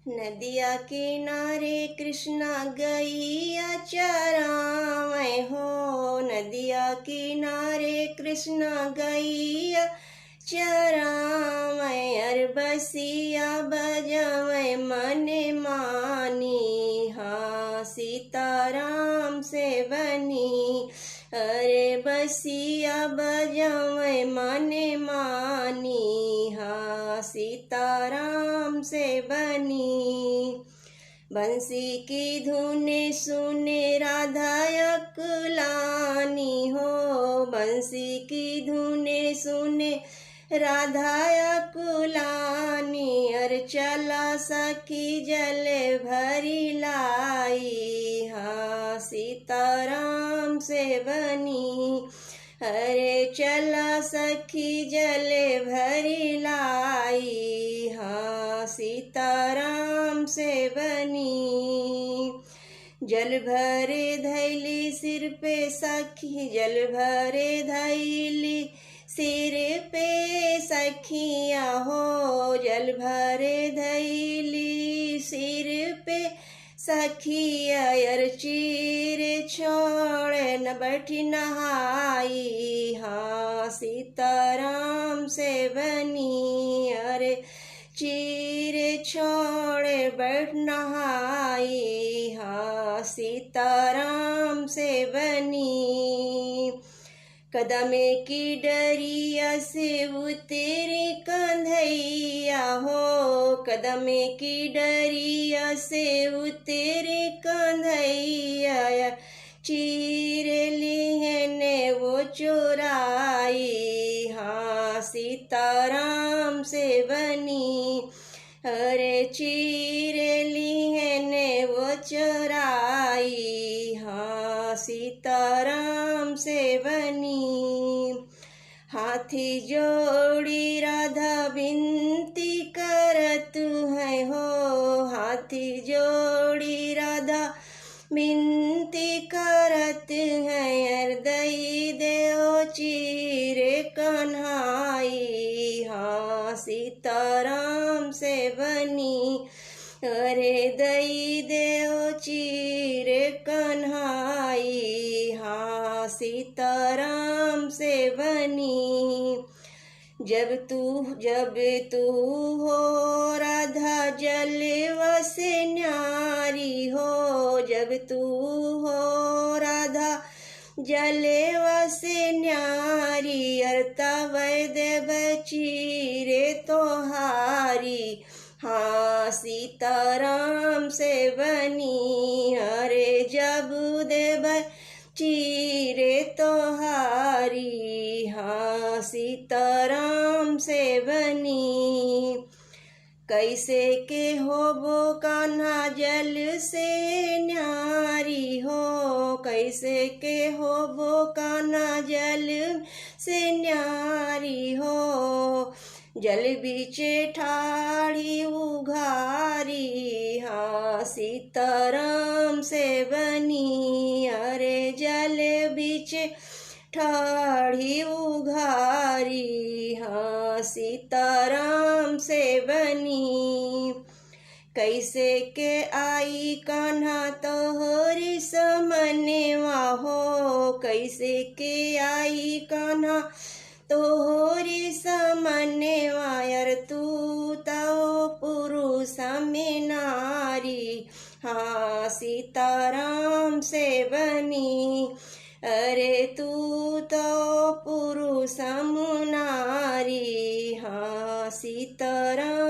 नदिया किनारे कृष्णा गैया चरावै हो। नदिया किनारे कृष्णा गैया चरावै। अर बसिया बजावै मने मानी। हाँ सीताराम से बनी। अरे बसिया बजावै मने मानी। हाँ सीताराम से बनी। बंसी की धुने सुने राधा अकुलानी हो। बंसी की धुने सुने राधा अकुलानी। अर चला सखी जल भरी लाई। हाँ सीताराम से बनी। अरे चला सखी जल भरी लाई। हाँ सीताराम से बनी। जल भरे धैली सिर पे सखी। जल भरे धैली सिर पे सखिया हो। जल भरे धैली सिर पे सखिया। अर चीर छोड़े न बैठी नहाई। हाँ सीताराम से बनी। अरे चीर छोड़े बैठ नहाई। हाँ सीताराम से बनी। कदमे की डरिया से उतरे कंधैया हो। कदमे की डरिया से उतरे कंधैया। चीर ली है ने वो चोराई। हाँ सीताराम से बनी। अरे चीर ली है ने वो चोराई। हाँ सीताराम से बनी। हाथी जोड़ी राधा विनती करत है हो। हाथी जोड़ी राधा विनती करत है। अर दई देओ चीरे कन्हाई। हाँ सीताराम से बनी। अरे दई देओ चीरे कन्हाई। हाँ सीताराम से बनी। जब तू हो राधा जलवा से न्यारी हो। जब तू हो राधा जलवा से न्यारी। अर तवै देव चीरे तोहारी। हाँ सीताराम से बनी। अरे जब देव चीरे तोहारी। हाँ सीताराम से बनी। कैसे के होबो कान्हा जल से न्यारी हो। कैसे के होबो कान्हा जल से न्यारी हो। जल बीचे ठाड़ी उघारी। हाँ सीताराम से बनी। अरे जल बीचे ठाड़ी उघारी। हाँ सीताराम से बनी। कैसे के आई कान्हा तोहरी समनेवा हो। कैसे के आई कान्हा तोहरी समनेवा। अर तू तो पुरुष में नारी। हाँ सीताराम से बनी। अरे तू तो पुरुष नारी। हाँ सीताराम